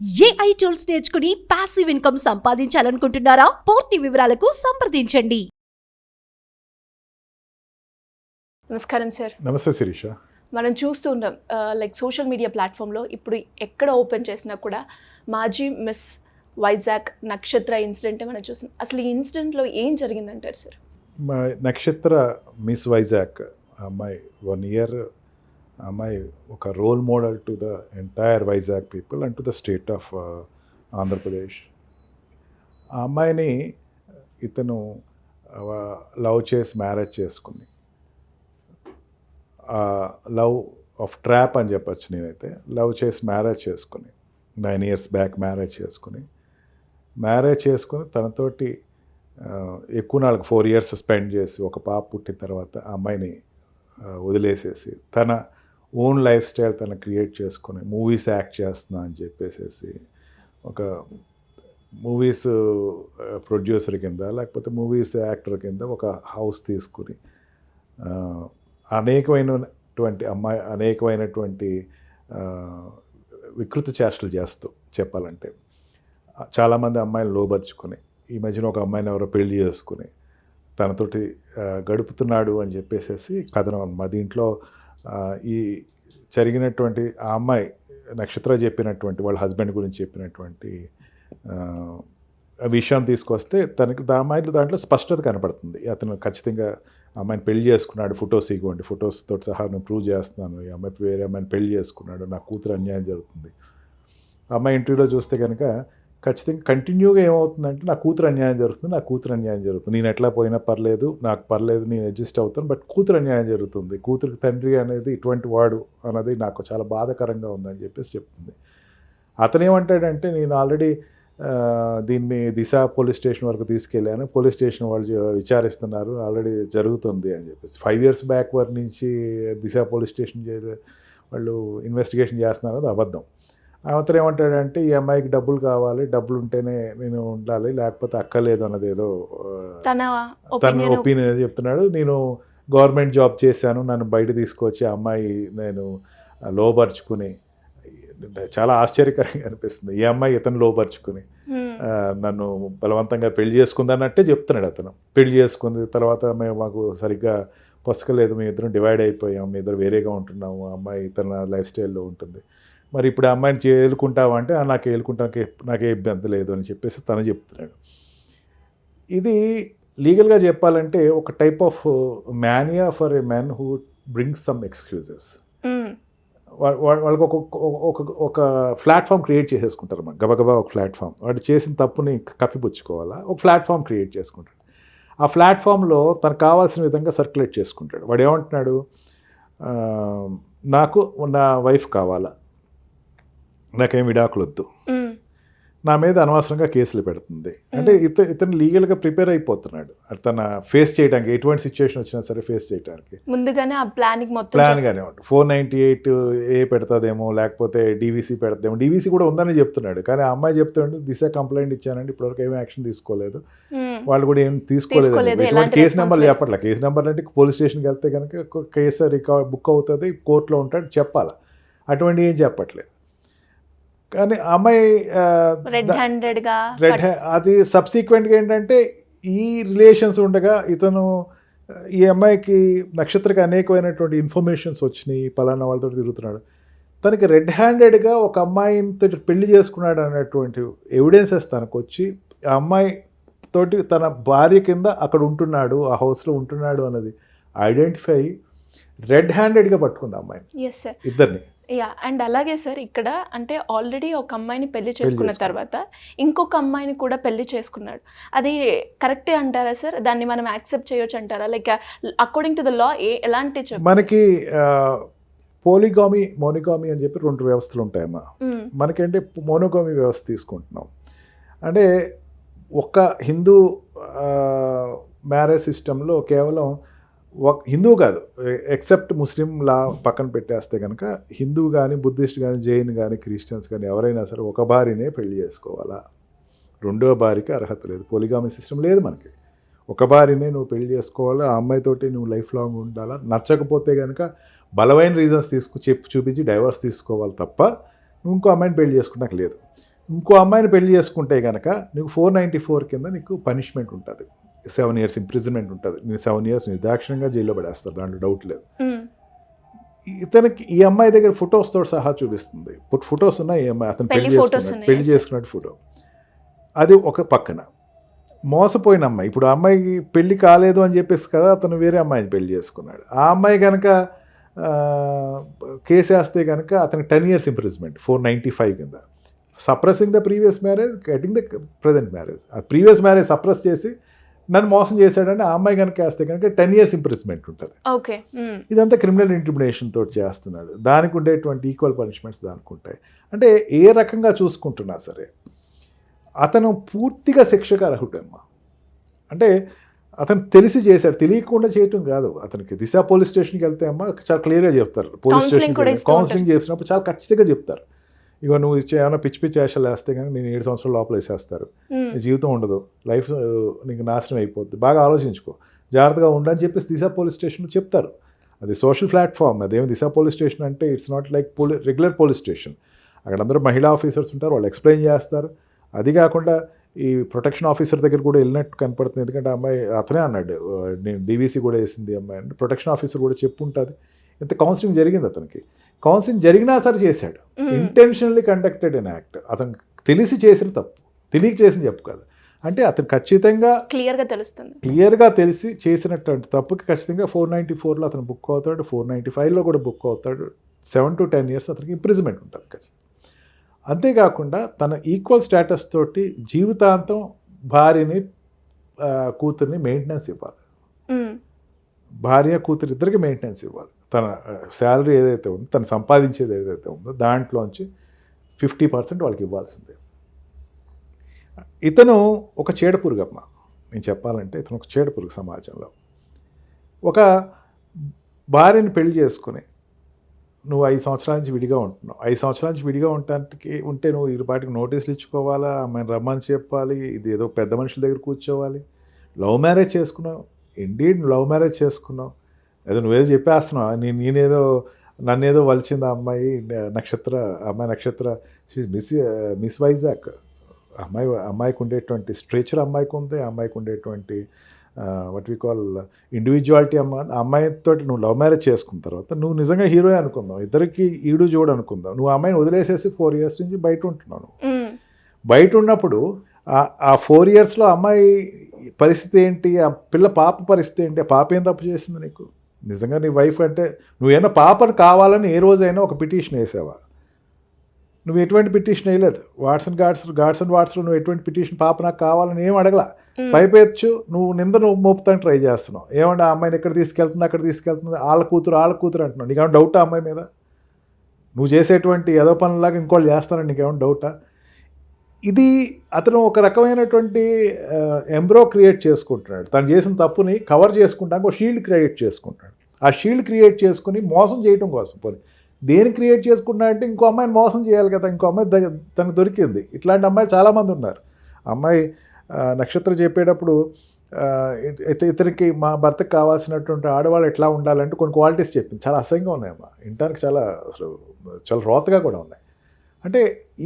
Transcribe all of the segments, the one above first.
AI tools నేర్చుకుని passive income సంపాదించాలనుకుంటున్నారా? పూర్తి వివరాలకు సంప్రదించండి. నమస్కారం సార్. నమస్తే శిరీష. మనం చూస్తూ ఉంటాం లైక్ సోషల్ మీడియా ప్లాట్ఫామ్లో ఇప్పుడు ఎక్కడ ఓపెన్ చేసినా కూడా మాజీ మిస్ వైజాగ్ నక్షత్ర ఇన్సిడెంట్ మనం చూసాం. అసలు ఈ ఇన్సిడెంట్లో ఏం జరిగిందంటారు సార్? మా నక్షత్ర మిస్ వైజాగ్ అమ్మాయి 1 ఇయర్ అమ్మాయి ఒక role model to the entire Vizag people and to the state of Andhra Pradesh. ఆ అమ్మాయిని ఇతను లవ్ చేసి మ్యారేజ్ చేసుకుని, లవ్ ఆఫ్ ట్రాప్ అని చెప్పచ్చు. నేనైతే లవ్ చేసి మ్యారేజ్ చేసుకుని 9 ఇయర్స్ బ్యాక్ మ్యారేజ్ చేసుకుని తనతోటి ఎక్కువ నాలుగు 4 ఇయర్స్ స్పెండ్ చేసి ఒక పాప పుట్టిన తర్వాత ఆ అమ్మాయిని వదిలేసేసి తన ఓన్ లైఫ్ స్టైల్ తను క్రియేట్ చేసుకుని మూవీస్ యాక్ట్ చేస్తున్నా అని చెప్పేసి ఒక మూవీస్ ప్రొడ్యూసర్ కింద లేకపోతే మూవీస్ యాక్టర్ కింద ఒక హౌస్ తీసుకుని అనేకమైనటువంటి వికృత చేష్టలు చేస్తూ చెప్పాలంటే చాలామంది అమ్మాయిలు లోబర్చుకొని ఈ మధ్యన ఒక అమ్మాయిని ఎవరో పెళ్లి చేసుకుని తనతోటి గడుపుతున్నాడు అని చెప్పేసి కథనం అన్నమాట. దీంట్లో ఈ జరిగినటువంటి ఆ అమ్మాయి నక్షత్ర చెప్పినటువంటి వాళ్ళ హస్బెండ్ గురించి చెప్పినటువంటి విషయం తీసుకొస్తే తనకి అమ్మాయిలు దాంట్లో స్పష్టత కనపడుతుంది. అతను ఖచ్చితంగా అమ్మాయిని పెళ్లి చేసుకున్నాడు, ఫొటోస్ ఇవ్వండి, ఫొటోస్తో సహా నేను ప్రూవ్ చేస్తున్నాను, ఈ అమ్మాయి వేరే అమ్మాయిని పెళ్లి చేసుకున్నాడు, నా కూతురు అన్యాయం జరుగుతుంది. అమ్మాయి ఇంటర్వ్యూలో చూస్తే కనుక ఖచ్చితంగా కంటిన్యూగా ఏమవుతుందంటే నా కూతురు అన్యాయం జరుగుతుంది, నేను ఎట్లా పోయినా పర్లేదు, నాకు పర్లేదు, నేను అడ్జస్ట్ అవుతాను, బట్ కూతురు అన్యాయం జరుగుతుంది, కూతురికి తండ్రి అనేది ఇటువంటి వాడు అన్నది నాకు చాలా బాధాకరంగా ఉందని చెప్పేసి చెప్తుంది. అతనేమంటాడంటే నేను ఆల్రెడీ దీన్ని దిశ పోలీస్ స్టేషన్ వరకు తీసుకెళ్ళాను, పోలీస్ స్టేషన్ వాళ్ళు విచారిస్తున్నారు, ఆల్రెడీ జరుగుతుంది అని చెప్పేసి 5 ఇయర్స్ బ్యాక్ వరకు నుంచి దిశ పోలీస్ స్టేషన్ వాళ్ళు ఇన్వెస్టిగేషన్ చేస్తున్నారు. అది అబద్ధం. అతను ఏమంటాడంటే ఈ అమ్మాయికి డబ్బులు కావాలి, డబ్బులు ఉంటేనే నేను ఉండాలి, లేకపోతే అక్కర్లేదు అన్నది ఏదో తన ఒపీనియన్ చెప్తున్నాడు. నేను గవర్నమెంట్ జాబ్ చేశాను, నన్ను బయట తీసుకొచ్చి ఆ అమ్మాయి నేను లోబర్చుకుని, చాలా ఆశ్చర్యకరంగా అనిపిస్తుంది, ఈ అమ్మాయి ఇతను లోబర్చుకుని నన్ను బలవంతంగా పెళ్లి చేసుకుందన్నట్టే చెప్తున్నాడు. అతను పెళ్లి చేసుకుంది తర్వాత మాకు సరిగ్గా పొసకలేదు, మీ ఇద్దరం డివైడ్ అయిపోయాం, మీ ఇద్దరు వేరేగా ఉంటున్నాము, అమ్మాయి తన లైఫ్ స్టైల్లో ఉంటుంది, మరి ఇప్పుడు ఆ అమ్మాయిని ఏలుకుంటావా అంటే నాకే ఇబ్బంది లేదు అని చెప్పేసి తను చెప్తున్నాడు. ఇది లీగల్గా చెప్పాలంటే ఒక type of mania for a man who brings some excuses. వాళ్ళకి ఒక ప్లాట్ఫామ్ క్రియేట్ చేసేసుకుంటారు. మన గబగబా ఒక ప్లాట్ఫామ్, వాడు చేసిన తప్పుని కప్పిపుచ్చుకోవాలా, ఒక ప్లాట్ఫామ్ క్రియేట్ చేసుకుంటాడు. ఆ ప్లాట్ఫామ్లో తనకు కావాల్సిన విధంగా సర్క్యులేట్ చేసుకుంటాడు. వాడు ఏమంటున్నాడు, నాకు నా వైఫ్ కావాలా, నాకేం విడాకులు వద్దు, నా మీద అనవసరంగా కేసులు పెడుతుంది అంటే ఇతను లీగల్గా ప్రిపేర్ అయిపోతున్నాడు తన ఫేస్ చేయడానికి, ఎటువంటి సిచ్యువేషన్ వచ్చినా సరే ఫేస్ చేయడానికి ముందుగానే ఆ ప్లాన్గానే ఉంటుంది. 498A పెడతాదేమో, లేకపోతే DVC పెడతాదేమో. DVC కూడా ఉందని చెప్తున్నాడు, కానీ ఆ అమ్మాయి చెప్తాడు దిశ కంప్లైంట్ ఇచ్చానండి, ఇప్పటివరకు ఏమీ యాక్షన్ తీసుకోలేదు, వాళ్ళు కూడా ఏం తీసుకోలేదు, ఎటువంటి కేసు నెంబర్లు చెప్పట్లే. కేసు నెంబర్లు అంటే పోలీస్ స్టేషన్కి వెళ్తే కనుక కేసు రికార్డ్ బుక్ అవుతుంది, కోర్టులో ఉంటాడు, చెప్పాలా, అటువంటి ఏం చెప్పట్లేదు. కానీ అమ్మాయి అది సబ్సీక్వెంట్గా ఏంటంటే ఈ రిలేషన్స్ ఉండగా ఇతను ఈ అమ్మాయికి నక్షత్రకి అనేకమైనటువంటి ఇన్ఫర్మేషన్స్ వచ్చినాయి, పలానా వాళ్ళతో తిరుగుతున్నాడు, తనకి రెడ్ హ్యాండెడ్గా ఒక అమ్మాయితో పెళ్లి చేసుకున్నాడు అనేటువంటి ఎవిడెన్సెస్ తనకు వచ్చి ఆ అమ్మాయి తోటి తన భార్య కింద అక్కడ ఉంటున్నాడు, ఆ హౌస్లో ఉంటున్నాడు అన్నది ఐడెంటిఫై రెడ్ హ్యాండెడ్గా పట్టుకుంది అమ్మాయిని, ఇద్దరిని. అండ్ అలాగే సార్ ఇక్కడ అంటే ఆల్రెడీ ఒక అమ్మాయిని పెళ్లి చేసుకున్న తర్వాత ఇంకొక అమ్మాయిని కూడా పెళ్లి చేసుకున్నాడు, అది కరెక్టే అంటారా సార్? దాన్ని మనం యాక్సెప్ట్ చేయొచ్చు అంటారా? Like according to the law ఎలాంటి మనకి మోనోగామి అని చెప్పి 2 వ్యవస్థలు ఉంటాయమ్మా. మనకంటే మోనోగామి వ్యవస్థ తీసుకుంటున్నాం అంటే ఒక హిందూ మ్యారేజ్ సిస్టంలో కేవలం హిందూ కాదు, ఎక్సెప్ట్ ముస్లిం లా పక్కన పెట్టేస్తే కనుక హిందూ కానీ, బుద్ధిస్ట్ కానీ, జైన్ కానీ, క్రిస్టియన్స్ కానీ ఎవరైనా సరే ఒక భార్యనే పెళ్లి చేసుకోవాలా, రెండో భార్యకి అర్హత లేదు. పోలిగామి సిస్టమ్ లేదు మనకి. ఒక భార్యనే నువ్వు పెళ్లి చేసుకోవాలా, ఆ అమ్మాయితోటి నువ్వు లైఫ్ లాంగ్ ఉండాలా, నచ్చకపోతే కనుక బలమైన రీజన్స్ చూపించి డైవర్స్ తీసుకోవాలి తప్ప నువ్వు ఇంకో అమ్మాయిని పెళ్లి చేసుకున్నాక లేదు. ఇంకో అమ్మాయిని పెళ్లి చేసుకుంటే కనుక నీకు 494 కింద నీకు పనిష్మెంట్ ఉంటుంది, 7 years ఇంప్రిజన్మెంట్ ఉంటుంది, నేను 7 years నిర్దాక్షిణ్యంగా జైల్లో పడేస్తారు, దాంట్లో డౌట్ లేదు. ఇతనికి ఈ అమ్మాయి దగ్గర ఫొటోస్ తోటి సహా చూపిస్తుంది, ఫొటోస్ ఉన్నాయి ఈ అమ్మాయి అతను పెళ్లి చేసుకున్నట్టు ఫోటో. అది ఒక పక్కన మోసపోయిన అమ్మాయి. ఇప్పుడు ఆ అమ్మాయికి పెళ్లి కాలేదు అని చెప్పేసి కదా అతను వేరే అమ్మాయిని పెళ్లి చేసుకున్నాడు. ఆ అమ్మాయి కనుక కేసు వేస్తే కనుక అతనికి 10 years ఇంప్రిజన్మెంట్ 495 కింద. Suppressing the previous marriage, getting the present marriage. ఆ ప్రీవియస్ మ్యారేజ్ సప్రెస్ చేసి నన్ను మోసం చేశాడని ఆ అమ్మాయి కనుక వేస్తే కనుక 10 years ఇంప్రిజన్మెంట్ ఉంటుంది. ఓకే, ఇదంతా క్రిమినల్ ఇంటిమిడేషన్ తోటి చేస్తున్నాడు. దానికి ఉండేటువంటి ఈక్వల్ పనిష్మెంట్స్ దానికి ఉంటాయి. అంటే ఏ రకంగా చూసుకుంటున్నా సరే అతను పూర్తిగా శిక్షకు అర్హుడమ్మా. అంటే అతను తెలిసి చేశాడు, తెలియకుండా చేయటం కాదు. అతనికి దిశ పోలీస్ స్టేషన్కి వెళ్తే అమ్మ చాలా క్లియర్గా చెప్తారు. పోలీస్ స్టేషన్కి కౌన్సిలింగ్ చేసినప్పుడు చాలా ఖచ్చితంగా చెప్తారు. ఇక నువ్వు ఏమైనా పిచ్చి పిచ్చి వేషాలు వేస్తే కానీ నేను 7 సంవత్సరాల లోపల వేసేస్తారు, నీ జీవితం ఉండదు, లైఫ్ నీకు నాశనం అయిపోద్ది, బాగా ఆలోచించుకో, జాగ్రత్తగా ఉండని చెప్పేసి దిశ పోలీస్ స్టేషన్లో చెప్తారు. అది సోషల్ ప్లాట్ఫామ్. అదేమి దిశ పోలీస్ స్టేషన్ అంటే it's not like regular police station. అక్కడ అందరూ మహిళా ఆఫీసర్స్ ఉంటారు, వాళ్ళు ఎక్స్ప్లెయిన్ చేస్తారు. అది కాకుండా ఈ ప్రొటెక్షన్ ఆఫీసర్ దగ్గర కూడా వెళ్ళినట్టు కనపడుతుంది. ఎందుకంటే అమ్మాయి అతనే అన్నాడు నేను డీవీసీ కూడా వేసింది అమ్మాయి అంటే, ప్రొటెక్షన్ ఆఫీసర్ కూడా చెప్పు ఉంటుంది. ఇంత కౌన్సిలింగ్ జరిగింది అతనికి. కౌన్సిలింగ్ జరిగినా సరే చేశాడు. Intentionally conducted an act. అతను తెలిసి చేసిన తప్పు, తెలియక చేసిన చెప్పు కాదు. అంటే అతను ఖచ్చితంగా క్లియర్గా తెలిసి చేసినటువంటి తప్పుకి ఖచ్చితంగా 494లో అతను బుక్ అవుతాడు, 495లో కూడా బుక్ అవుతాడు. 7 to 10 years అతనికి ఇంప్రిజన్మెంట్ ఉంటుంది ఖచ్చితంగా. అంతేకాకుండా తన ఈక్వల్ స్టేటస్ తోటి జీవితాంతం భార్యని కూతుర్ని మెయింటెనెన్స్ ఇవ్వాలి. భార్య కూతురు ఇద్దరికి మెయింటెనెన్స్ ఇవ్వాలి. తన శాలరీ ఏదైతే ఉందో, తను సంపాదించేది ఏదైతే ఉందో దాంట్లోంచి 50% వాళ్ళకి ఇవ్వాల్సిందే. ఇతను ఒక చీడపురుగమ్మ. నేను చెప్పాలంటే ఇతను ఒక చీడపురుగు సమాజంలో. ఒక భార్యని పెళ్లి చేసుకుని నువ్వు 5 సంవత్సరాల నుంచి విడిగా ఉంటున్నావు. 5 సంవత్సరాల నుంచి విడిగా ఉంటే నువ్వు ఇరుపాటికి నోటీసులు ఇచ్చుకోవాలా, ఆమెను రమ్మని చెప్పాలి, ఇది ఏదో పెద్ద మనుషుల దగ్గర కూర్చోవాలి. లవ్ మ్యారేజ్ చేసుకున్నావు, ఇండీడ్ లవ్ మ్యారేజ్ చేసుకున్నావు, ఏదో నువ్వేదో చెప్పేస్తున్నావు, నేనేదో నన్నేదో వలిచింది ఆ అమ్మాయి నక్షత్ర మిస్ వైజాగ్. అమ్మాయికి ఉండేటువంటి స్ట్రెచర్ అమ్మాయికి ఉంది, అమ్మాయికి ఉండేటువంటి వాట్ వి కాల్ ఇండివిజువాలిటీ. అమ్మాయితో నువ్వు లవ్ మ్యారేజ్ చేసుకున్న తర్వాత నువ్వు నిజంగా హీరో అనుకుందాం, ఇద్దరికి ఈడు జోడు అనుకుందాం. నువ్వు అమ్మాయిని వదిలేసేసి 4 years నుంచి బయట ఉంటున్నావు. బయట ఉన్నప్పుడు ఆ 4 yearsలో అమ్మాయి పరిస్థితి ఏంటి, ఆ పాప పరిస్థితి ఏంటి, ఆ పాప ఏం తప్పు చేసింది నీకు? నిజంగా నీ వైఫ్ అంటే నువ్వేనా పాపను కావాలని ఏ రోజైనా ఒక పిటిషన్ వేసావా? నువ్వు ఎటువంటి పిటిషన్ వేయలేదు. గాడ్స్ అండ్ వాట్స్లో నువ్వు ఎటువంటి పిటిషన్ పాప నాకు కావాలని ఏం అడగలా. పైపెచ్చు నువ్వు మోపుతాను ట్రై చేస్తున్నావు. ఏమంటే ఆ అమ్మాయిని ఎక్కడ తీసుకెళ్తుంది, అక్కడ తీసుకెళ్తుంది, వాళ్ళ కూతురు అంటున్నావు. నీకేమైనా డౌటా అమ్మాయి మీద? నువ్వు చేసేటువంటి ఏదో పనులాగా ఇంకోళ్ళు చేస్తానని నీకేమైనా డౌటా? ఇది అతను ఒక రకమైనటువంటి ఎంబ్రో క్రియేట్ చేసుకుంటున్నాడు. తను చేసిన తప్పుని కవర్ చేసుకుంటానికి ఒక షీల్డ్ క్రియేట్ చేసుకుంటాడు. ఆ షీల్డ్ క్రియేట్ చేసుకుని మోసం చేయడం కోసం పోనీ దేని క్రియేట్ చేసుకుంటున్నాడంటే ఇంకో అమ్మాయిని మోసం చేయాలి కదా. ఇంకో అమ్మాయి తనకు దొరికింది. ఇట్లాంటి అమ్మాయి చాలామంది ఉన్నారు. అమ్మాయి నక్షత్ర చెప్పేటప్పుడు ఇతనికి మా భర్తకు కావాల్సినటువంటి ఆడవాళ్ళు ఎట్లా ఉండాలంటే కొన్ని క్వాలిటీస్ చెప్పింది. చాలా అసహ్యంగా ఉన్నాయమ్మా, వినడానికి చాలా రోతగా కూడా ఉన్నాయి. అంటే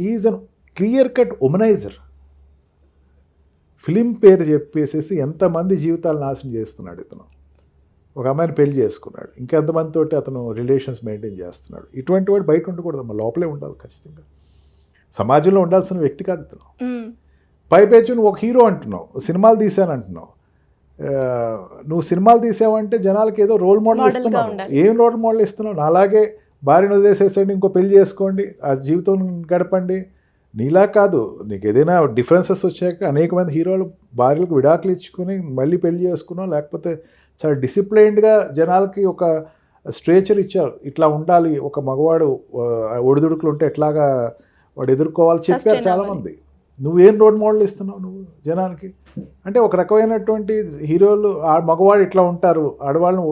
is an clear cut womaniser. Film పేరు చెప్పేసేసి ఎంతమంది జీవితాలు నాశనం చేస్తున్నాడు ఇతను. ఒక అమ్మాయిని పెళ్లి చేసుకున్నాడు, ఇంకెంతమందితోటి అతను రిలేషన్స్ మెయింటైన్ చేస్తున్నాడు. ఇటువంటి వాడు బయట ఉండకూడదు అమ్మ, లోపలే ఉండాలి ఖచ్చితంగా. సమాజంలో ఉండాల్సిన వ్యక్తి కాదు ఇతను. పైపేచి నువ్వు ఒక హీరో అంటున్నావు, సినిమాలు తీసాను అంటున్నావు. నువ్వు సినిమాలు తీసావంటే జనాలకి ఏదో రోల్ మోడల్ ఇస్తున్నావు. ఏం రోల్ మోడల్ ఇస్తున్నావు? అలాగే భార్యను వదిలేసేసండి, ఇంకో పెళ్లి చేసుకోండి, ఆ జీవితం గడపండి. నీలా కాదు, నీకు ఏదైనా డిఫరెన్సెస్ వచ్చాక అనేక మంది హీరోలు భార్యలకు విడాకులు ఇచ్చుకుని మళ్ళీ పెళ్లి చేసుకున్నాం, లేకపోతే చాలా డిసిప్లైన్డ్గా జనాలకి ఒక స్ట్రేచర్ ఇచ్చారు. ఇట్లా ఉండాలి, ఒక మగవాడు ఒడిదుడుకులు ఉంటే ఎట్లాగా వాడు ఎదుర్కోవాలి చెప్పారు చాలామంది. నువ్వేం రోల్ మోడల్ ఇస్తున్నావు నువ్వు జనానికి? అంటే ఒక రకమైనటువంటి హీరోలు మగవాడు ఇట్లా ఉంటారు, ఆడవాళ్ళను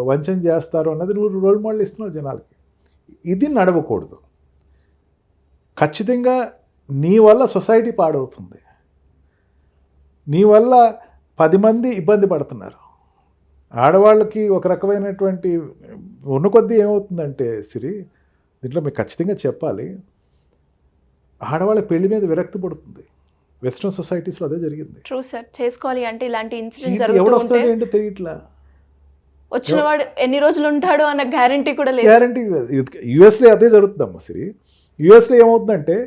వంచన చేస్తారు అన్నది నువ్వు రోల్ మోడల్ ఇస్తున్నావు జనాలకి. ఇది నడవకూడదు. ఖచ్చితంగా నీ వల్ల సొసైటీ పాడవుతుంది, నీ వల్ల 10 మంది ఇబ్బంది పడుతున్నారు. ఆడవాళ్ళకి ఒక రకమైనటువంటి ఉన్న కొద్దీ ఏమవుతుందంటే సిరి, దీంట్లో మీకు ఖచ్చితంగా చెప్పాలి, ఆడవాళ్ళ పెళ్లి మీద విరక్తి పడుతుంది. వెస్ట్రన్ సొసైటీస్లో అదే జరిగింది. True sir. చేసుకోవాలి అంటే ఇలాంటి ఇన్సిడెంట్ ఎవడు జరుగుతూ ఉంటే వస్తాడు ఏంటో తెలియట్లా. వచ్చిన వాడు ఎన్ని రోజులు ఉంటాడు అన్న గ్యారంటీ కూడా లేదు. గ్యారంటీ యూఎస్లో అదే జరుగుతుందమ్మా సిరి. యూఎస్లో ఏమవుతుందంటే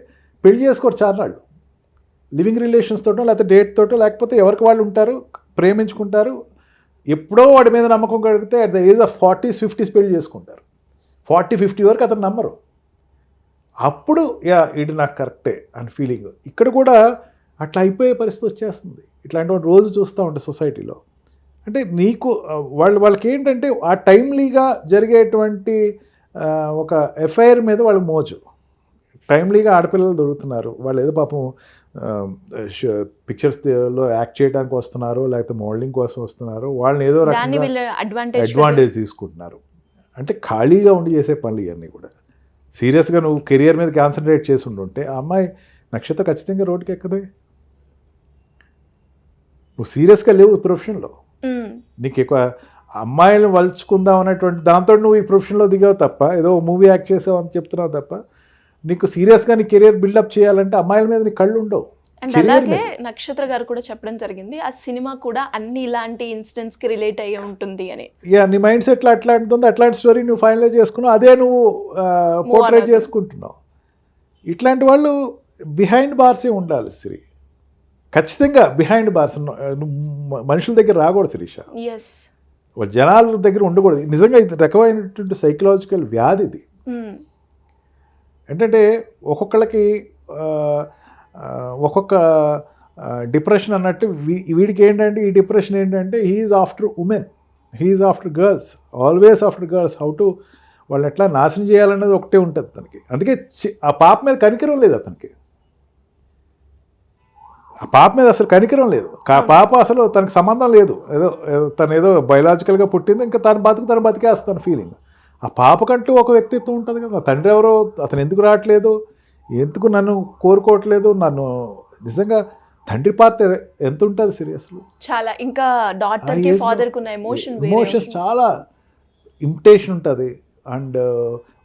పెళ్లి చేసుకోరు చాలాళ్ళు, లివింగ్ రిలేషన్స్ తోటో లేకపోతే డేట్ తోటో, లేకపోతే ఎవరికి వాళ్ళు ఉంటారు, ప్రేమించుకుంటారు, ఎప్పుడో వాడి మీద నమ్మకం కలిగితే at the age of 40s 50s పెళ్లి చేసుకుంటారు. 40-50 వరకు అతను నమ్మరు. అప్పుడు ఇది నాకు కరెక్టే అని ఫీలింగ్. ఇక్కడ కూడా అట్లా అయిపోయే పరిస్థితి వచ్చేస్తుంది. ఇట్లాంటి రోజు చూస్తూ ఉంటాయి సొసైటీలో. అంటే నీకు వాళ్ళకి ఏంటంటే ఆ టైమ్లీగా జరిగేటువంటి ఒక ఎఫ్ఐఆర్ మీద వాళ్ళకి మోజు. టైమ్లీగా ఆడపిల్లలు దొరుకుతున్నారు, వాళ్ళు ఏదో పాపం పిక్చర్స్లో యాక్ట్ చేయడానికి వస్తున్నారు, లేకపోతే మోడలింగ్ కోసం వస్తున్నారు, వాళ్ళని ఏదో రకంగా అడ్వాంటేజ్ తీసుకుంటున్నారు. అంటే ఖాళీగా ఉండి చేసే పనులు ఇవన్నీ కూడా. సీరియస్గా నువ్వు కెరియర్ మీద కాన్సన్ట్రేట్ చేసి ఉంటుంటే ఆ అమ్మాయి నక్షత్ర ఖచ్చితంగా రోడ్డుకి ఎక్కదే. నువ్వు సీరియస్గా లేవు ఈ ప్రొఫెషన్లో, నీకు ఎక్కువ అమ్మాయిలను వలుచుకుందాం అనేటువంటి దాంతో నువ్వు ఈ ప్రొఫెషన్లో దిగావు తప్ప, ఏదో మూవీ యాక్ట్ చేసావు అని చెప్తున్నావు తప్ప, నీకు సీరియస్గా నీ కెరియర్ బిల్డప్ చేయాలంటే అమ్మాయిల మీద నీ కళ్ళు ఉండవు. అండ్ అలాగే నక్షత్ర గారు కూడా చెప్పడం జరిగింది, ఆ సినిమా కూడా అన్ని ఇలాంటి ఇన్సిడెంట్స్ కి రిలేట్ అయ్యి ఉంటుంది అని. నీ మైండ్ సెట్లో అట్లాంటిది, అట్లాంటి స్టోరీ నువ్వు ఫైనలైజ్ చేసుకున్నావు, అదే నువ్వు పోర్ట్రేట్ చేసుకుంటున్నావు. ఇట్లాంటి వాళ్ళు బిహైండ్ బార్సే ఉండాలి సిరి, ఖచ్చితంగా బిహైండ్ బార్స్. మనుషుల దగ్గర రాకూడదు శిరీష, జనాల దగ్గర ఉండకూడదు. నిజంగా ఇది రకమైనటువంటి సైకలాజికల్ వ్యాధి ఇది. ఏంటంటే ఒక్కొక్కళ్ళకి ఒక్కొక్క డిప్రెషన్ అన్నట్టు వీడికి ఏంటంటే ఈ డిప్రెషన్ ఏంటంటే he is after women, he is after girls, always after girls, how to వాళ్ళని ఎట్లా నాశనం చేయాలన్నది ఒకటే ఉంటుంది తనకి. అందుకే ఆ పాప మీద కనికరం లేదు అతనికి, ఆ పాప మీద అసలు కనికరం లేదు. ఆ పాప అసలు తనకు సంబంధం లేదు, తను ఏదో బయలాజికల్గా పుట్టింది, ఇంకా తన బతికేస్తాను ఫీలింగ్. ఆ పాపకంటూ ఒక వ్యక్తిత్వం ఉంటుంది కదా. తండ్రి ఎవరో, అతను ఎందుకు రావట్లేదు, ఎందుకు నన్ను కోరుకోవట్లేదు, నన్ను నిజంగా తండ్రి పాత్ర ఎంత ఉంటుంది సీరియస్లీ చాలా. ఇంకా డాటర్కి ఫాదర్కి ఉన్న ఎమోషన్స్ చాలా ఇమిటేషన్ ఉంటుంది. And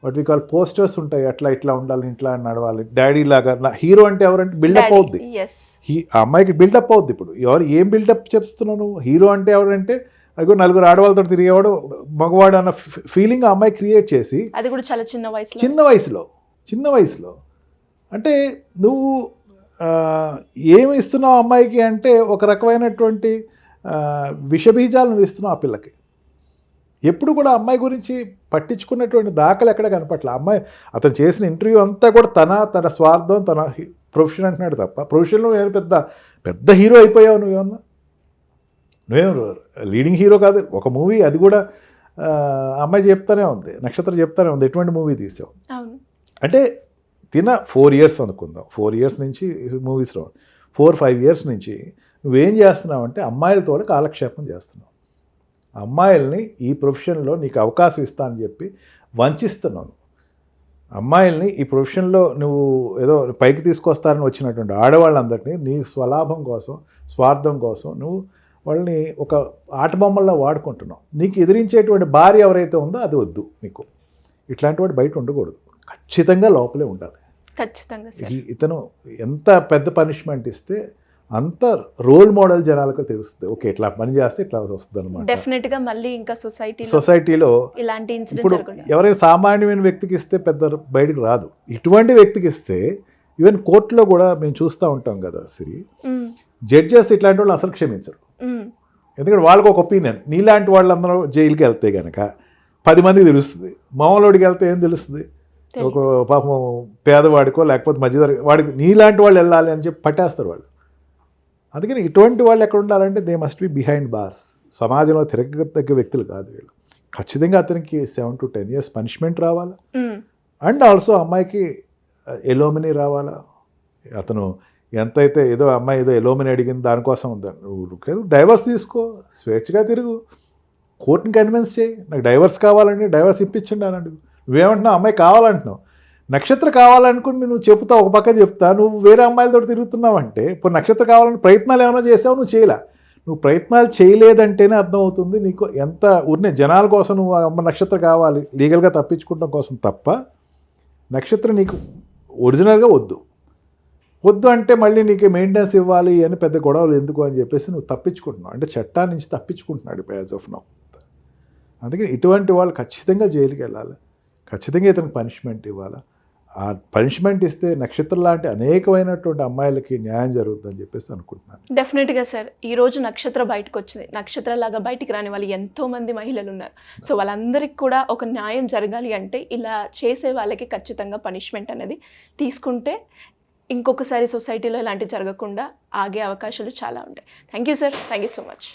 what we call posters ఉంటాయి, అట్లా ఇట్లా ఉండాలి, ఇట్లా నడవాలి, డాడీ లాగా. హీరో అంటే ఎవరంటే బిల్డప్ అవుద్ది, ఆ అమ్మాయికి బిల్డప్ అవుద్ది. ఇప్పుడు ఏం బిల్డప్ చెప్తున్నావు నువ్వు? హీరో అంటే ఎవరంటే అదిగో నలుగురు ఆడవాళ్ళతో తిరిగేవాడు మగవాడు అన్న ఫీలింగ్ ఆ అమ్మాయి క్రియేట్ చేసి, అది కూడా చాలా చిన్న వయసులో అంటే నువ్వు ఏమి ఇస్తున్నావు అమ్మాయికి అంటే ఒక రకమైనటువంటి విషబీజాలు నువ్వు ఇస్తున్నావు ఆ పిల్లకి. ఎప్పుడు కూడా అమ్మాయి గురించి పట్టించుకున్నటువంటి దాఖలు ఎక్కడ కనపట్లే. అమ్మాయి అతను చేసిన ఇంటర్వ్యూ అంతా కూడా తన స్వార్థం, తన ప్రొఫెషన్ అంటున్నాడు తప్ప, ప్రొఫెషన్లో నేను పెద్ద హీరో అయిపోయావు నువ్వేమన్నా, నువ్వేం లీడింగ్ హీరో కాదు. ఒక మూవీ అది కూడా అమ్మాయి చెప్తానే ఉంది, నక్షత్ర చెప్తానే ఉంది, ఎటువంటి మూవీ తీసావు అంటే 4 years అనుకుందాం, 4 years నుంచి మూవీస్ రావు, 4-5 years నుంచి నువ్వేం చేస్తున్నావు అంటే అమ్మాయిలతో కాలక్షేపం చేస్తున్నావు. అమ్మాయిల్ని ఈ ప్రొఫెషన్లో నీకు అవకాశం ఇస్తా అని చెప్పి వంచిస్తున్నావు. అమ్మాయిల్ని ఈ ప్రొఫెషన్లో నువ్వు ఏదో పైకి తీసుకొస్తారని వచ్చినటువంటి ఆడవాళ్ళందరినీ నీ స్వలాభం కోసం, స్వార్థం కోసం నువ్వు వాళ్ళని ఒక ఆట బొమ్మల్లో వాడుకుంటున్నావు. నీకు ఎదిరించేటువంటి భార్య ఎవరైతే ఉందో అది వద్దు నీకు. ఇట్లాంటి వాడు బయట ఉండకూడదు, ఖచ్చితంగా లోపలే ఉండాలి. ఖచ్చితంగా ఇతను ఎంత పెద్ద పనిష్మెంట్ ఇస్తే అంత రోల్ మోడల్ జనాలకు తెలుస్తుంది. ఓకే, ఇట్లా పని చేస్తే ఇట్లా వస్తుంది అనమాట. డెఫినెట్గా మళ్ళీ ఇంకా సొసైటీలో ఇలాంటి ఇప్పుడు ఎవరైనా సామాన్యమైన వ్యక్తికి ఇస్తే పెద్ద బయటకు రాదు. ఇటువంటి వ్యక్తికి ఇస్తే ఈవెన్ కోర్టులో కూడా మేము చూస్తూ ఉంటాం కదా సిరి, జడ్జెస్ ఇట్లాంటి వాళ్ళు అసలు క్షమించరు. ఎందుకంటే వాళ్ళకు ఒక ఒపీనియన్. నీలాంటి వాళ్ళందరూ జైలుకి వెళ్తే కనుక 10 మందికి తెలుస్తుంది, మామూలుడికి వెళ్తే ఏం తెలుస్తుంది? ఒక పాపం పేదవాడికో లేకపోతే మధ్యతరగతి వాడికి నీలాంటి వాళ్ళు వెళ్ళాలి అని చెప్పి పట్టేస్తారు వాళ్ళు. అందుకని ఇటువంటి వాళ్ళు ఎక్కడ ఉండాలంటే they must be behind bars. సమాజంలో తిరగదగ్గ వ్యక్తులు కాదు వీళ్ళు. ఖచ్చితంగా అతనికి 7 to 10 years పనిష్మెంట్ రావాలా. అండ్ ఆల్సో అమ్మాయికి ఎలోమినీ రావాలా. అతను ఎంతైతే ఏదో అమ్మాయి ఏదో ఎలోమినీ అడిగింది దానికోసం నువ్వు డైవర్స్ తీసుకో, స్వేచ్ఛగా తిరుగు, కోర్టుని కన్విన్స్ చేయి, నాకు డైవర్స్ కావాలండి, డైవర్స్ ఇప్పించండి అని అడుగు. నువ్వేమంటున్నావు? అమ్మాయి కావాలంటున్నావు. నక్షత్ర కావాలనుకుని నువ్వు చెప్తావు, ఒక పక్క చెప్తా, నువ్వు వేరే అమ్మాయిలతో తిరుగుతున్నావు అంటే ఇప్పుడు నక్షత్ర కావాలని ప్రయత్నాలు ఏమైనా చేసావు? నువ్వు చేయలే. నువ్వు ప్రయత్నాలు చేయలేదంటేనే అర్థమవుతుంది నీకు ఎంత ఊరినే జనాల కోసం నువ్వు అమ్మ నక్షత్ర కావాలి లీగల్గా తప్పించుకోవడం కోసం తప్ప నక్షత్ర నీకు ఒరిజినల్గా వద్దు. వద్దు అంటే మళ్ళీ నీకు మెయింటెనెన్స్ ఇవ్వాలి అని పెద్ద గొడవలు ఎందుకు అని చెప్పేసి నువ్వు తప్పించుకుంటున్నావు. అంటే చట్టాన్ని నుంచి తప్పించుకుంటున్నాడు యాజ్ ఆఫ్ నౌ. అందుకని ఇటువంటి వాళ్ళు ఖచ్చితంగా జైలుకి వెళ్ళాలి, ఖచ్చితంగా ఇతనికి పనిష్మెంట్ ఇవ్వాలి. ఆ పనిష్మెంట్ ఇస్తే నక్షత్రం లాంటి అనేకమైనటువంటి అమ్మాయిలకి న్యాయం జరుగుతుందని చెప్పేసి అనుకుంటున్నాను. డెఫినెట్గా సార్, ఈరోజు నక్షత్ర బయటకు వచ్చింది. నక్షత్రలాగా బయటికి రాని వాళ్ళు ఎంతోమంది మహిళలు ఉన్నారు. సో వాళ్ళందరికీ కూడా ఒక న్యాయం జరగాలి అంటే ఇలా చేసే వాళ్ళకి ఖచ్చితంగా పనిష్మెంట్ అనేది తీసుకుంటే ఇంకొకసారి సొసైటీలో ఇలాంటివి జరగకుండా ఆగే అవకాశాలు చాలా ఉంటాయి. Thank you sir, thank you so much.